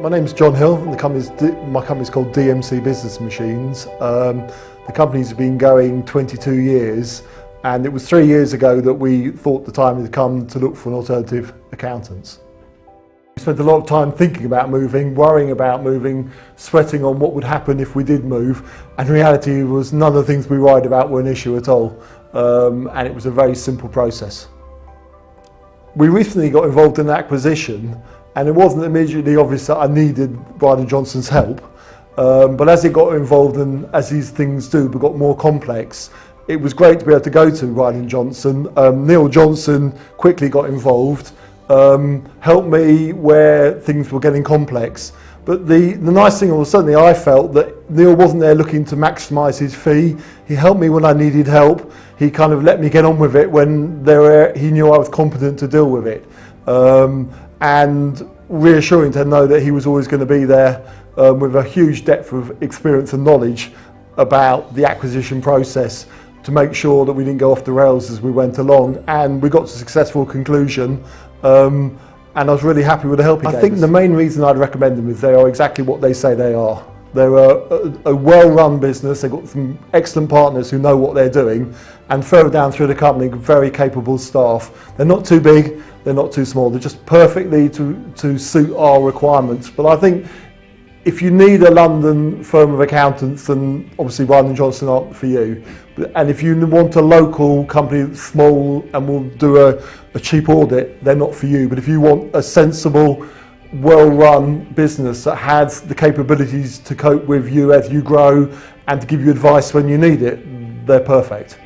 My name's John Hill, and my company's called DMC Business Machines. The company's been going 22 years, and it was 3 years ago that we thought the time had come to look for an alternative accountants. We spent a lot of time thinking about moving, worrying about moving, sweating on what would happen if we did move, and reality was none of the things we worried about were an issue at all, and it was a very simple process. We recently got involved in an acquisition, and it wasn't immediately obvious that I needed Ryland Johnson's help, but as it got involved and as these things do but got more complex, it was great to be able to go to Ryland Johnson. Neil Johnson quickly got involved, helped me where things were getting complex. But the nice thing was, certainly I felt that Neil wasn't there looking to maximise his fee. He helped me when I needed help. He kind of let me get on with it when he knew I was competent to deal with it. And reassuring to know that he was always going to be there with a huge depth of experience and knowledge about the acquisition process to make sure that we didn't go off the rails as we went along, and we got to a successful conclusion. And I was really happy with the help he gave us. I think the main reason I'd recommend them is they are exactly what they say they are. They're a well-run business. They've got some excellent partners who know what they're doing, and further down through the company, very capable staff. They're not too big, they're not too small. They're just perfectly to suit our requirements. But I think if you need a London firm of accountants, then obviously Ryland Johnson aren't for you. And if you want a local company that's small and will do a cheap audit, they're not for you. But if you want a sensible, well-run business that has the capabilities to cope with you as you grow and to give you advice when you need it, they're perfect.